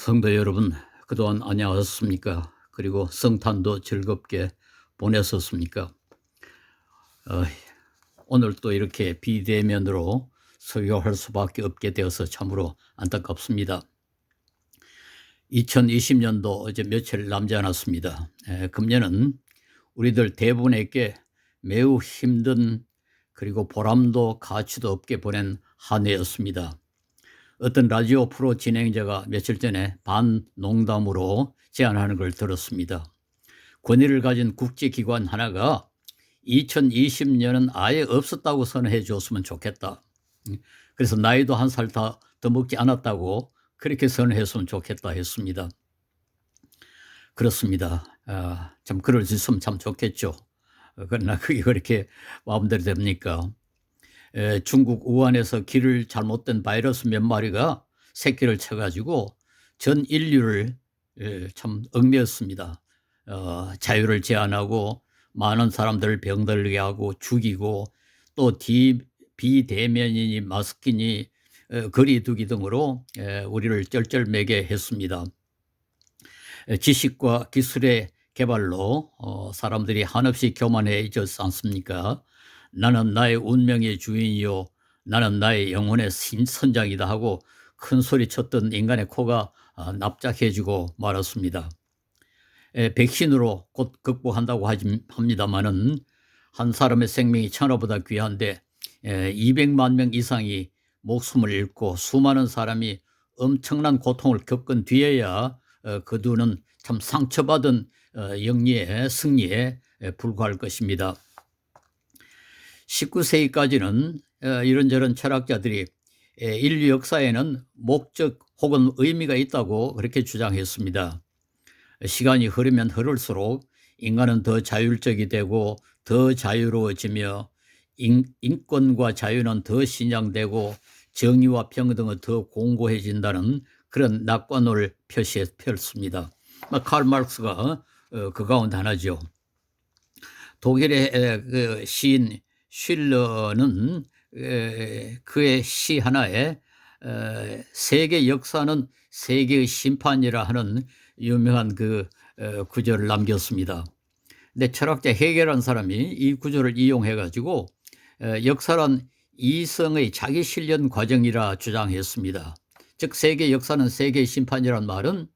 성도 여러분, 그동안 안녕하셨습니까? 그리고 성탄도 즐겁게 보냈었습니까? 어, 오늘 또 이렇게 비대면으로 설교할 수밖에 없게 되어서 참으로 안타깝습니다. 2020년도 이제 며칠 남지 않았습니다. 금년은 우리들 대부분에게 매우 힘든, 그리고 보람도 가치도 없게 보낸 한 해였습니다. 어떤 라디오 프로 진행자가 며칠 전에 반농담으로 제안하는 걸 들었습니다. 권위를 가진 국제기관 하나가 2020년은 아예 없었다고 선언해 줬으면 좋겠다. 그래서 나이도 한 살 더 먹지 않았다고 그렇게 선언했으면 좋겠다 했습니다. 그렇습니다. 참 그럴 수 있으면 참 좋겠죠. 그러나 그게 그렇게 마음대로 됩니까? 중국 우한에서 길을 잘못된 바이러스 몇 마리가 새끼를 쳐가지고 전 인류를 참 얽매였습니다. 자유를 제한하고 많은 사람들을 병들게 하고 죽이고 또 비대면이니 마스크니 거리두기 등으로 우리를 쩔쩔매게 했습니다. 지식과 기술의 개발로 사람들이 한없이 교만해졌지 않습니까? 나는 나의 운명의 주인이요, 나는 나의 영혼의 선장이다 하고 큰 소리 쳤던 인간의 코가 납작해지고 말았습니다. 백신으로 곧 극복한다고 합니다마는 한 사람의 생명이 천하보다 귀한데 200만 명 이상이 목숨을 잃고 수많은 사람이 엄청난 고통을 겪은 뒤에야 그두는 참 상처받은 영리의 승리에 불과할 것입니다. 19세기까지는 이런저런 철학자들이 인류 역사에는 목적 혹은 의미가 있다고 그렇게 주장했습니다. 시간이 흐르면 흐를수록 인간은 더 자율적이 되고 더 자유로워지며 인권과 자유는 더 신장되고 정의와 평등은 더 공고해진다는 그런 낙관을 펼습니다. 칼 마르크스가 그 가운데 하나죠. 독일의 그 시인 쉴러는 그의 시 하나에 세계 역사는 세계의 심판이라 하는 유명한 그 구절을 남겼습니다. 근데 철학자 헤겔이라는 사람이 이 구절을 이용해 가지고 역사란 이성의 자기 실현 과정이라 주장했습니다. 즉 세계 역사는 세계의 심판이란 말은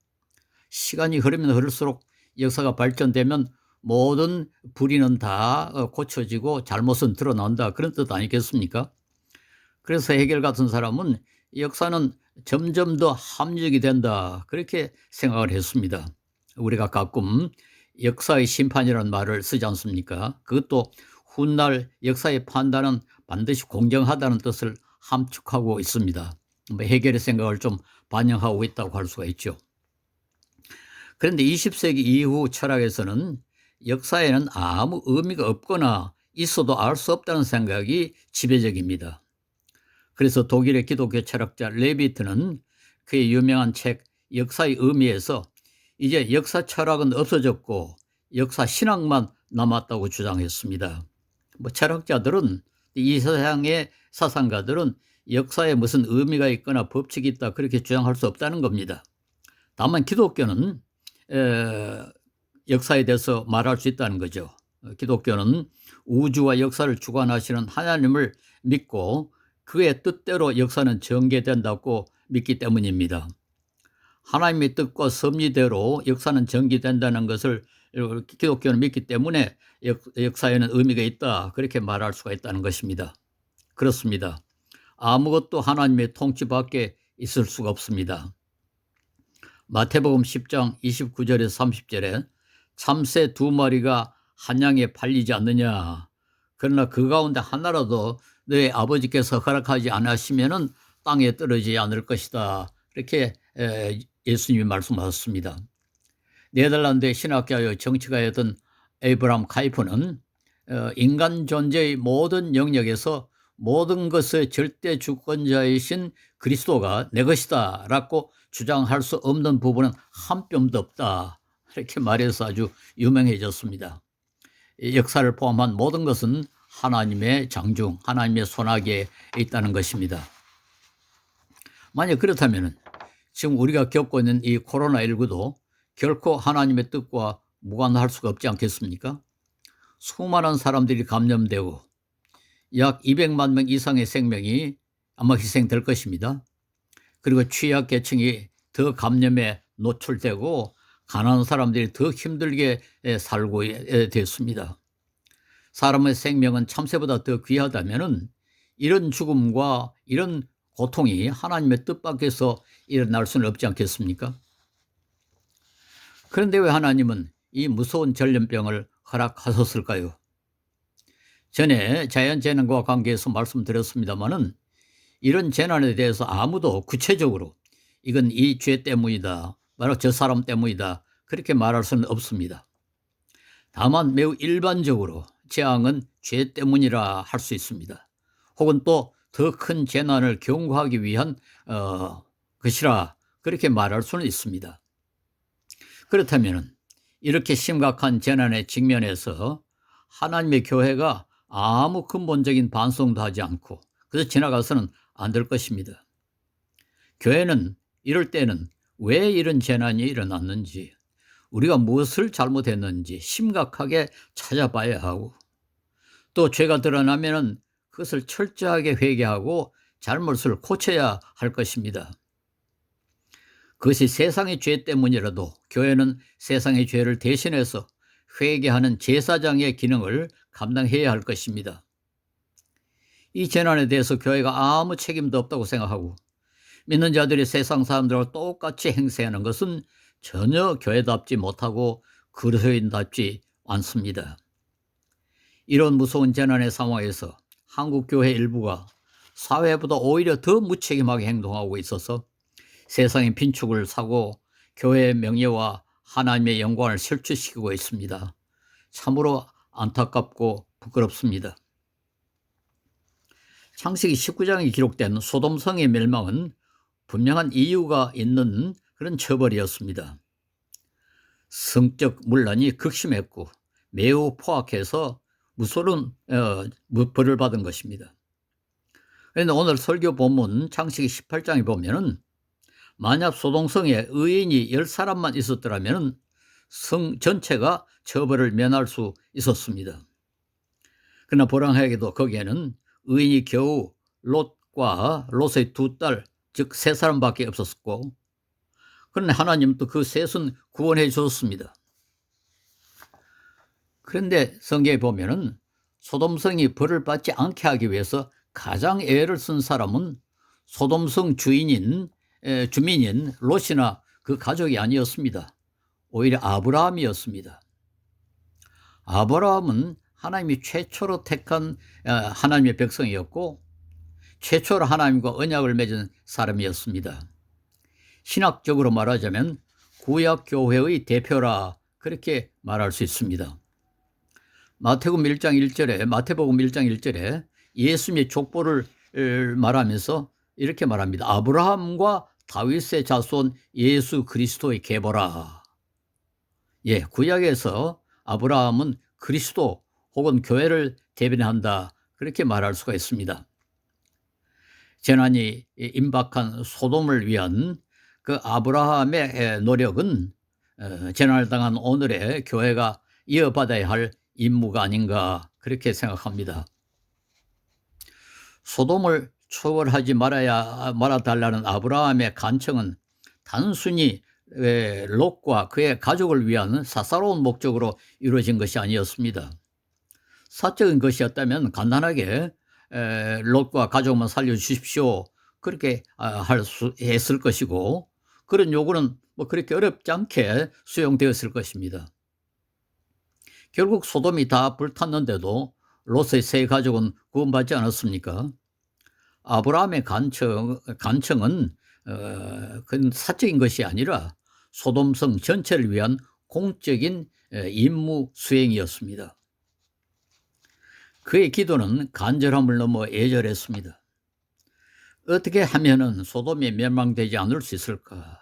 시간이 흐르면 흐를수록 역사가 발전되면 모든 불의는 다 고쳐지고 잘못은 드러난다, 그런 뜻 아니겠습니까? 그래서 헤겔 같은 사람은 역사는 점점 더 합리적이 된다, 그렇게 생각을 했습니다. 우리가 가끔 역사의 심판이라는 말을 쓰지 않습니까? 그것도 훗날 역사의 판단은 반드시 공정하다는 뜻을 함축하고 있습니다. 헤겔의 생각을 좀 반영하고 있다고 할 수가 있죠. 그런데 20세기 이후 철학에서는 역사에는 아무 의미가 없거나 있어도 알 수 없다는 생각이 지배적입니다. 그래서 독일의 기독교 철학자 레비트는 그의 유명한 책 역사의 의미에서 이제 역사 철학은 없어졌고 역사 신학만 남았다고 주장했습니다. 철학자들은, 이 세상의 사상가들은 역사에 무슨 의미가 있거나 법칙이 있다 그렇게 주장할 수 없다는 겁니다. 다만 기독교는 역사에 대해서 말할 수 있다는 거죠. 기독교는 우주와 역사를 주관하시는 하나님을 믿고 그의 뜻대로 역사는 전개된다고 믿기 때문입니다. 하나님의 뜻과 섭리대로 역사는 전개된다는 것을 기독교는 믿기 때문에 역사에는 의미가 있다, 그렇게 말할 수가 있다는 것입니다. 그렇습니다. 아무것도 하나님의 통치 밖에 있을 수가 없습니다. 마태복음 10장 29절에서 30절에 참새 2마리가 한 양에 팔리지 않느냐, 그러나 그 가운데 하나라도 너의 아버지께서 허락하지 않으시면은 땅에 떨어지지 않을 것이다, 이렇게 예수님이 말씀하셨습니다. 네덜란드의 신학자여 정치가였던 에이브람 카이프는 인간 존재의 모든 영역에서 모든 것의 절대 주권자이신 그리스도가 내 것이다 라고 주장할 수 없는 부분은 한 뼘도 없다, 이렇게 말해서 아주 유명해졌습니다. 역사를 포함한 모든 것은 하나님의 장중, 하나님의 손아귀에 있다는 것입니다. 만약 그렇다면 지금 우리가 겪고 있는 이 코로나19도 결코 하나님의 뜻과 무관할 수가 없지 않겠습니까? 수많은 사람들이 감염되고 약 200만 명 이상의 생명이 아마 희생될 것입니다. 그리고 취약계층이 더 감염에 노출되고 가난한 사람들이 더 힘들게 살고 됐습니다. 사람의 생명은 참새보다 더 귀하다면 이런 죽음과 이런 고통이 하나님의 뜻 밖에서 일어날 수는 없지 않겠습니까? 그런데 왜 하나님은 이 무서운 전염병을 허락하셨을까요? 전에 자연재난과 관계해서 말씀드렸습니다마는 이런 재난에 대해서 아무도 구체적으로 이건 이 죄 때문이다, 바로 저 사람 때문이다, 그렇게 말할 수는 없습니다. 다만 매우 일반적으로 재앙은 죄 때문이라 할 수 있습니다. 혹은 또 더 큰 재난을 경고하기 위한 것이라 그렇게 말할 수는 있습니다. 그렇다면 이렇게 심각한 재난에 직면해서 하나님의 교회가 아무 근본적인 반성도 하지 않고 그래서 지나가서는 안 될 것입니다. 교회는 이럴 때는 왜 이런 재난이 일어났는지, 우리가 무엇을 잘못했는지 심각하게 찾아봐야 하고, 또 죄가 드러나면 그것을 철저하게 회개하고 잘못을 고쳐야 할 것입니다. 그것이 세상의 죄 때문이라도 교회는 세상의 죄를 대신해서 회개하는 제사장의 기능을 감당해야 할 것입니다. 이 재난에 대해서 교회가 아무 책임도 없다고 생각하고 믿는 자들이 세상 사람들과 똑같이 행세하는 것은 전혀 교회답지 못하고 그리스도인답지 않습니다. 이런 무서운 재난의 상황에서 한국 교회 일부가 사회보다 오히려 더 무책임하게 행동하고 있어서 세상의 빈축을 사고 교회의 명예와 하나님의 영광을 실추시키고 있습니다. 참으로 안타깝고 부끄럽습니다. 창세기 19장에 기록된 소돔성의 멸망은 분명한 이유가 있는 그런 처벌이었습니다. 성적 문란이 극심했고 매우 포악해서 무서운 벌을 받은 것입니다. 그런데 오늘 설교 본문 창세기 18장에 보면은 만약 소돔성에 의인이 10사람만 있었더라면 성 전체가 처벌을 면할 수 있었습니다. 그러나 불행하게도 거기에는 의인이 겨우 롯과 롯의 두 딸, 즉 3사람밖에 없었고, 그런데 하나님도 그 셋은 구원해 주셨습니다. 그런데 성경에 보면은 소돔성이 벌을 받지 않게 하기 위해서 가장 애를 쓴 사람은 소돔성 주민인 롯이나 그 가족이 아니었습니다. 오히려 아브라함이었습니다. 아브라함은 하나님이 최초로 택한 하나님의 백성이었고 최초로 하나님과 언약을 맺은 사람이었습니다. 신학적으로 말하자면 구약 교회의 대표라 그렇게 말할 수 있습니다. 마태복음 1장 1절에 예수님의 족보를 말하면서 이렇게 말합니다. 아브라함과 다윗의 자손 예수 그리스도의 계보라. 예, 구약에서 아브라함은 그리스도 혹은 교회를 대변한다 그렇게 말할 수가 있습니다. 재난이 임박한 소돔을 위한 그 아브라함의 노력은 재난을 당한 오늘의 교회가 이어받아야 할 임무가 아닌가 그렇게 생각합니다. 소돔을 처벌하지 말아달라는 아브라함의 간청은 단순히 롯과 그의 가족을 위한 사사로운 목적으로 이루어진 것이 아니었습니다. 사적인 것이었다면 간단하게 롯과 가족만 살려주십시오 그렇게 했을 것이고, 그런 요구는 뭐 그렇게 어렵지 않게 수용되었을 것입니다. 결국 소돔이 다 불탔는데도 롯의 세 가족은 구원받지 않았습니까? 아브라함의 간청은 그건 사적인 것이 아니라 소돔성 전체를 위한 공적인 임무 수행이었습니다. 그의 기도는 간절함을 넘어 애절했습니다. 어떻게 하면은 소돔이 멸망되지 않을 수 있을까?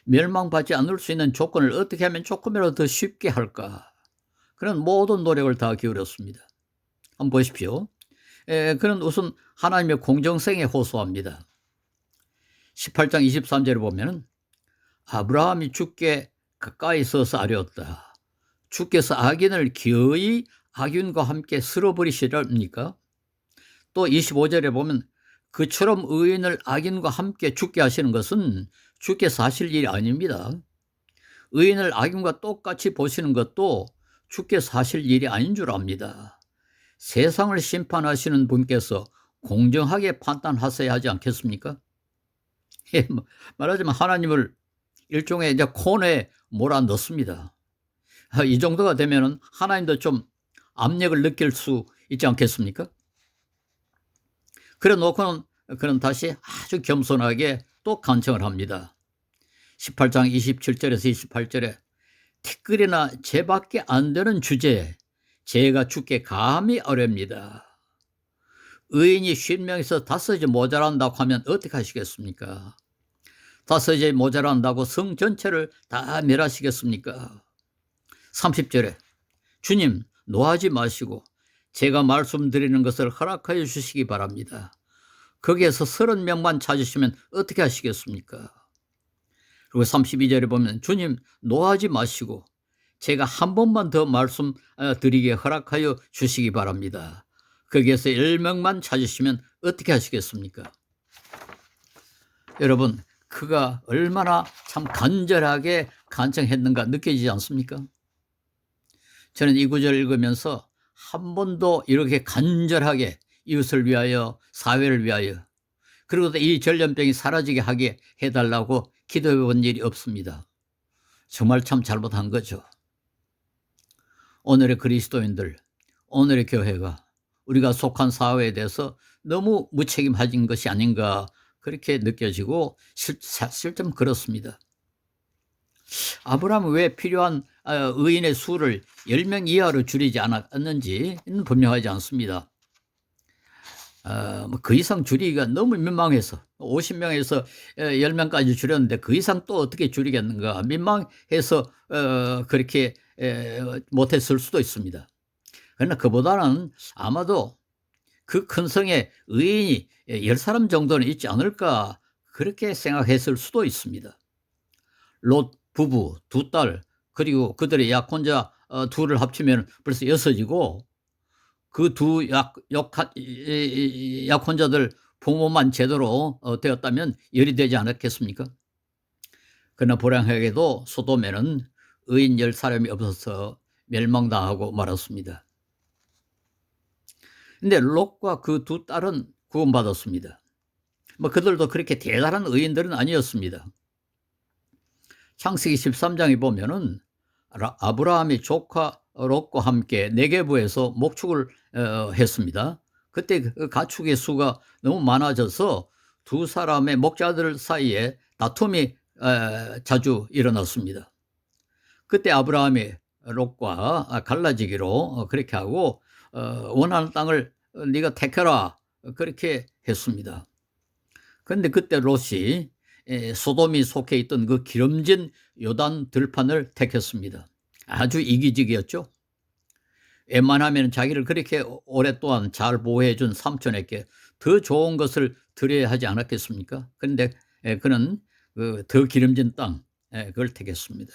멸망받지 않을 수 있는 조건을 어떻게 하면 조금이라도 더 쉽게 할까? 그런 모든 노력을 다 기울였습니다. 한번 보십시오. 그는 우선 하나님의 공정성에 호소합니다. 18장 23절에 보면은 아브라함이 주께 가까이 서서 아뢰었다. 주께서 악인을 기어이 악인과 함께 쓸어버리시렵니까? 또 25절에 보면 그처럼 의인을 악인과 함께 죽게 하시는 것은 주께서 하실 일이 아닙니다. 의인을 악인과 똑같이 보시는 것도 주께서 하실 일이 아닌 줄 압니다. 세상을 심판하시는 분께서 공정하게 판단하셔야 하지 않겠습니까? 말하자면 하나님을 일종의 이제 코너에 몰아넣습니다. 이 정도가 되면은 하나님도 좀 압력을 느낄 수 있지 않겠습니까? 그래 놓고는 그는 다시 아주 겸손하게 또 간청을 합니다. 18장 27절에서 28절에 티끌이나 죄밖에 안 되는 주제에 제가 주께 감히 아뢰옵니다. 의인이 50명에서 5이 모자란다고 하면 어떻게 하시겠습니까? 5이 모자란다고 성 전체를 다 멸하시겠습니까? 30절에 주님 노하지 마시고 제가 말씀드리는 것을 허락하여 주시기 바랍니다. 거기에서 30명만 찾으시면 어떻게 하시겠습니까? 그리고 32절에 보면 주님 노하지 마시고 제가 한 번만 더 말씀드리게 허락하여 주시기 바랍니다. 거기에서 10명만 찾으시면 어떻게 하시겠습니까? 여러분 그가 얼마나 참 간절하게 간청했는가 느껴지지 않습니까? 저는 이 구절을 읽으면서 한 번도 이렇게 간절하게 이웃을 위하여 사회를 위하여 그리고 이 전염병이 사라지게 하게 해달라고 기도해 본 일이 없습니다. 정말 참 잘못한 거죠. 오늘의 그리스도인들, 오늘의 교회가 우리가 속한 사회에 대해서 너무 무책임해진 것이 아닌가 그렇게 느껴지고 실좀 그렇습니다. 아브라함은 왜 필요한 의인의 수를 10명 이하로 줄이지 않았는지는 분명하지 않습니다. 그 이상 줄이기가 너무 민망해서 50명에서 10명까지 줄였는데 그 이상 또 어떻게 줄이겠는가 민망해서 그렇게 못했을 수도 있습니다. 그러나 그보다는 아마도 그 큰 성에 의인이 10사람 정도는 있지 않을까 그렇게 생각했을 수도 있습니다. 롯 부부 2딸 그리고 그들의 약혼자 둘을 합치면 벌써 6이고 그 두 약혼자들 부모만 제대로 되었다면 10이 되지 않았겠습니까? 그러나 불행하게도 소돔에는 의인 10사람이 없어서 멸망당하고 말았습니다. 근데 롯과 그 2딸은 구원받았습니다. 그들도 그렇게 대단한 의인들은 아니었습니다. 창세기 13장에 보면은 아브라함이 조카 롯과 함께 네게부에서 목축을 했습니다. 그때 그 가축의 수가 너무 많아져서 두 사람의 목자들 사이에 다툼이 자주 일어났습니다. 그때 아브라함이 롯과 갈라지기로 그렇게 하고 원하는 땅을 네가 택해라 그렇게 했습니다. 그런데 그때 롯이 소돔이 속해 있던 그 기름진 요단 들판을 택했습니다. 아주 이기적이었죠. 웬만하면 자기를 그렇게 오랫동안 잘 보호해 준 삼촌에게 더 좋은 것을 드려야 하지 않았겠습니까? 그런데 그는 더 기름진 땅 그걸 택했습니다.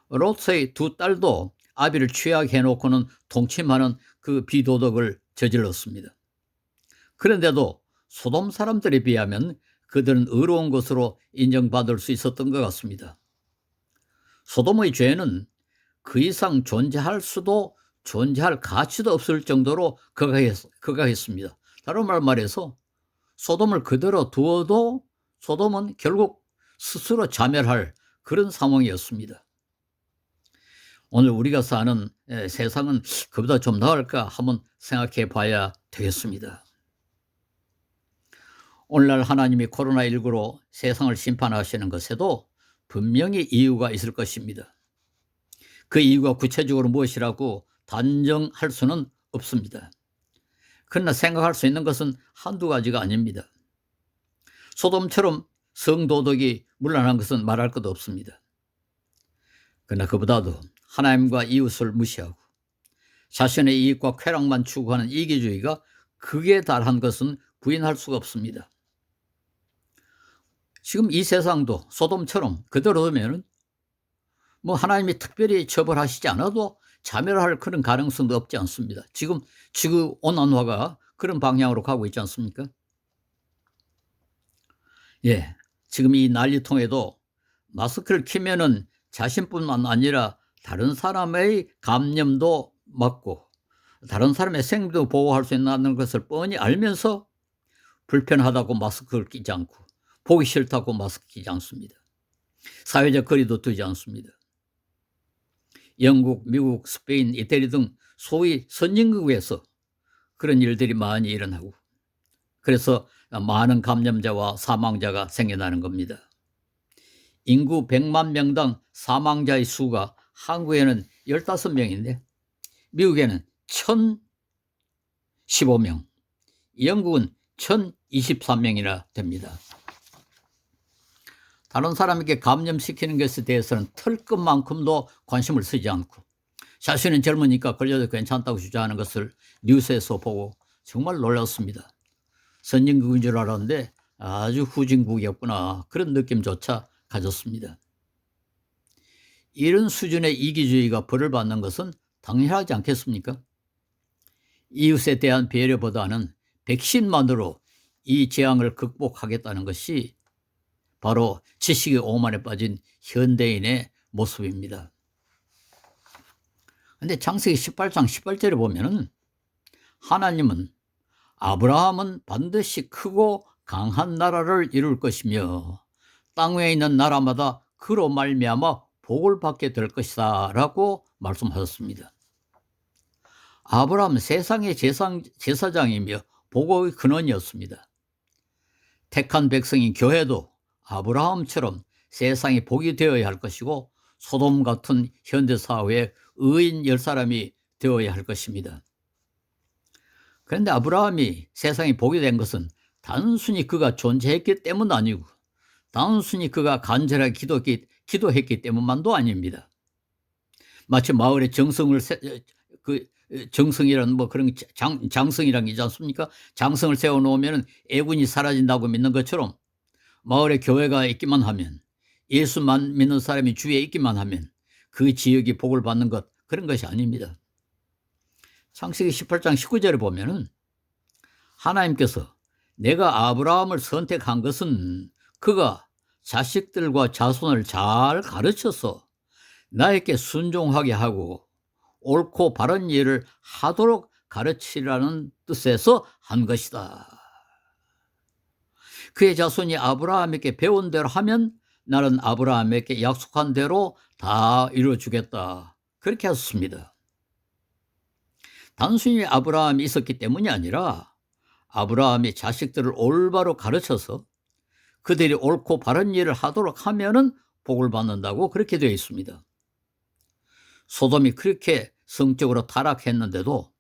롯의 2딸도 아비를 취하게 해놓고는 동침하는 그 비도덕을 저질렀습니다. 그런데도 소돔 사람들에 비하면 그들은 의로운 것으로 인정받을 수 있었던 것 같습니다. 소돔의 죄는 그 이상 존재할 수도 존재할 가치도 없을 정도로 극악했습니다. 다른 말해서 소돔을 그대로 두어도 소돔은 결국 스스로 자멸할 그런 상황이었습니다. 오늘 우리가 사는 세상은 그보다 좀 나을까 한번 생각해 봐야 되겠습니다. 오늘날 하나님이 코로나19로 세상을 심판하시는 것에도 분명히 이유가 있을 것입니다. 그 이유가 구체적으로 무엇이라고 단정할 수는 없습니다. 그러나 생각할 수 있는 것은 한두 가지가 아닙니다. 소돔처럼 성도덕이 문란한 것은 말할 것도 없습니다. 그러나 그보다도 하나님과 이웃을 무시하고 자신의 이익과 쾌락만 추구하는 이기주의가 극에 달한 것은 부인할 수가 없습니다. 지금 이 세상도 소돔처럼 그대로면 뭐 하나님이 특별히 처벌하시지 않아도 자멸할 그런 가능성도 없지 않습니다. 지금 지구 온난화가 그런 방향으로 가고 있지 않습니까? 예. 지금 이 난리통에도 마스크를 끼면은 자신뿐만 아니라 다른 사람의 감염도 막고 다른 사람의 생명도 보호할 수 있다는 것을 뻔히 알면서 불편하다고 마스크를 끼지 않고 보기 싫다고 마스크 끼지 않습니다. 사회적 거리도 두지 않습니다. 영국, 미국, 스페인, 이태리 등 소위 선진국에서 그런 일들이 많이 일어나고 그래서 많은 감염자와 사망자가 생겨나는 겁니다. 인구 100만 명당 사망자의 수가 한국에는 15명인데 미국에는 1015명, 영국은 1023명이나 됩니다. 다른 사람에게 감염시키는 것에 대해서는 털끝만큼도 관심을 쓰지 않고 자신은 젊으니까 걸려도 괜찮다고 주장하는 것을 뉴스에서 보고 정말 놀랐습니다. 선진국인 줄 알았는데 아주 후진국이었구나 그런 느낌조차 가졌습니다. 이런 수준의 이기주의가 벌을 받는 것은 당연하지 않겠습니까? 이웃에 대한 배려보다는 백신만으로 이 재앙을 극복하겠다는 것이 바로 지식의 오만에 빠진 현대인의 모습입니다. 그런데 창세기 18장 18절에 보면은 하나님은 아브라함은 반드시 크고 강한 나라를 이룰 것이며 땅 위에 있는 나라마다 그로 말미암아 복을 받게 될 것이다 라고 말씀하셨습니다. 아브라함은 세상의 제사장이며 복의 근원이었습니다. 택한 백성인 교회도 아브라함처럼 세상이 복이 되어야 할 것이고 소돔 같은 현대사회의 의인 10사람이 되어야 할 것입니다. 그런데 아브라함이 세상에 복이 된 것은 단순히 그가 존재했기 때문 아니고 단순히 그가 간절하게 기도했기 때문만도 아닙니다. 마치 마을에 정성이라는 뭐 그런 장성이라는 게 있지 않습니까? 장성을 세워놓으면 애군이 사라진다고 믿는 것처럼 마을에 교회가 있기만 하면 예수만 믿는 사람이 주위에 있기만 하면 그 지역이 복을 받는 것 그런 것이 아닙니다. 창세기 18장 19절에 보면은 하나님께서 내가 아브라함을 선택한 것은 그가 자식들과 자손을 잘 가르쳐서 나에게 순종하게 하고 옳고 바른 일을 하도록 가르치라는 뜻에서 한 것이다. 그의 자손이 아브라함에게 배운 대로 하면 나는 아브라함에게 약속한 대로 다 이루어주겠다. 그렇게 하셨습니다. 단순히 아브라함이 있었기 때문이 아니라 아브라함이 자식들을 올바로 가르쳐서 그들이 옳고 바른 일을 하도록 하면은 복을 받는다고 그렇게 되어 있습니다. 소돔이 그렇게 성적으로 타락했는데도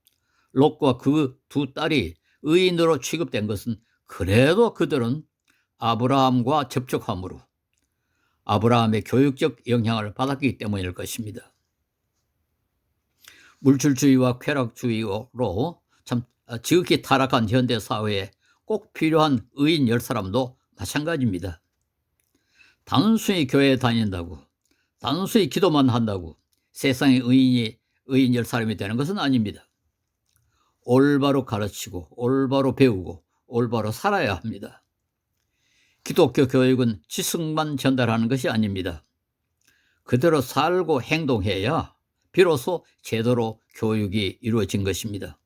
롯과 그 두 딸이 의인으로 취급된 것은 그래도 그들은 아브라함과 접촉함으로 아브라함의 교육적 영향을 받았기 때문일 것입니다. 물질주의와 쾌락주의로 참 지극히 타락한 현대사회에 꼭 필요한 의인 10사람도 마찬가지입니다. 단순히 교회에 다닌다고 단순히 기도만 한다고 세상의 의인 10사람이 되는 것은 아닙니다. 올바로 가르치고 올바로 배우고 올바로 살아야 합니다. 기독교 교육은 지식만 전달하는 것이 아닙니다. 그대로 살고 행동해야 비로소 제대로 교육이 이루어진 것입니다.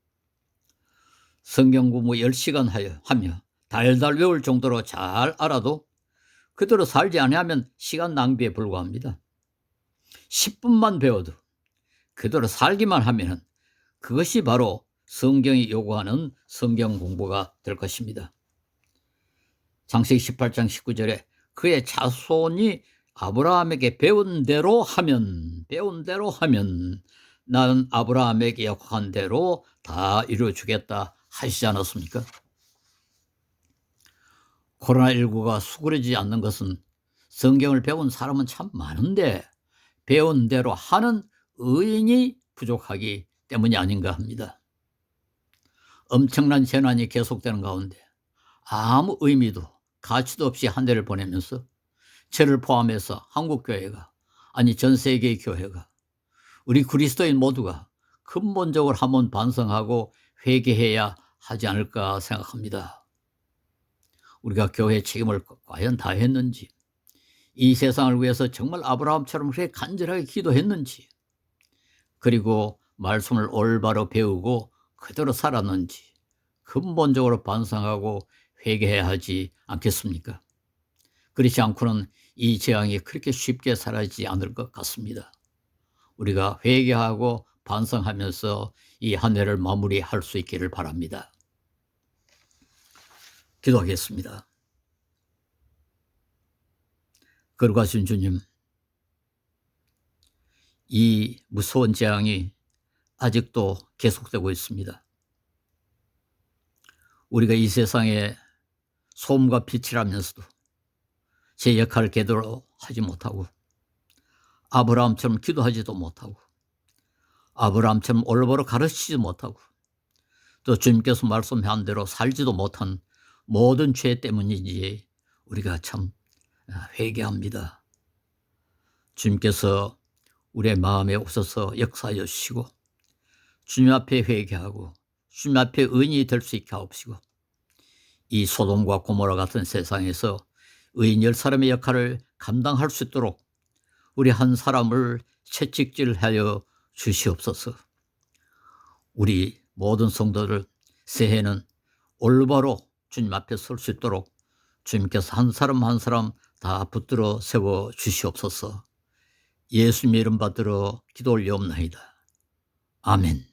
성경 공부 10시간 하며 달달 외울 정도로 잘 알아도 그대로 살지 않으면 시간 낭비에 불과합니다. 10분만 배워도 그대로 살기만 하면 그것이 바로 성경이 요구하는 성경 공부가 될 것입니다. 창세기 18장 19절에 그의 자손이 아브라함에게 배운 대로 하면 나는 아브라함에게 약속한 대로 다 이루어주겠다 하시지 않았습니까? 코로나19가 수그러지지 않는 것은 성경을 배운 사람은 참 많은데 배운 대로 하는 의인이 부족하기 때문이 아닌가 합니다. 엄청난 재난이 계속되는 가운데 아무 의미도 가치도 없이 한 해를 보내면서 저를 포함해서 한국교회가, 아니 전 세계의 교회가, 우리 그리스도인 모두가 근본적으로 한번 반성하고 회개해야 하지 않을까 생각합니다. 우리가 교회 책임을 과연 다했는지, 이 세상을 위해서 정말 아브라함처럼 그렇게 간절하게 기도했는지, 그리고 말씀을 올바로 배우고 그대로 살았는지 근본적으로 반성하고 회개해야 하지 않겠습니까? 그렇지 않고는 이 재앙이 그렇게 쉽게 사라지지 않을 것 같습니다. 우리가 회개하고 반성하면서 이 한 해를 마무리할 수 있기를 바랍니다. 기도하겠습니다. 거룩하신 주님, 이 무서운 재앙이 아직도 계속되고 있습니다. 우리가 이 세상에 소음과 빛이라면서도 제 역할을 제대로 하지 못하고, 아브라함처럼 기도하지도 못하고, 아브라함처럼 올바로 가르치지 못하고, 또 주님께서 말씀한 대로 살지도 못한 모든 죄 때문인지 우리가 참 회개합니다. 주님께서 우리의 마음에 오셔서 역사하여 주시고, 주님 앞에 회개하고 주님 앞에 의인이 될 수 있게 하옵시고, 이 소돔과 고모라 같은 세상에서 의인 10사람의 역할을 감당할 수 있도록 우리 한 사람을 채찍질하여 주시옵소서. 우리 모든 성도들 새해는 올바로 주님 앞에 설 수 있도록 주님께서 한 사람 한 사람 다 붙들어 세워 주시옵소서. 예수님 이름 받들어 기도 올리옵나이다. 아멘.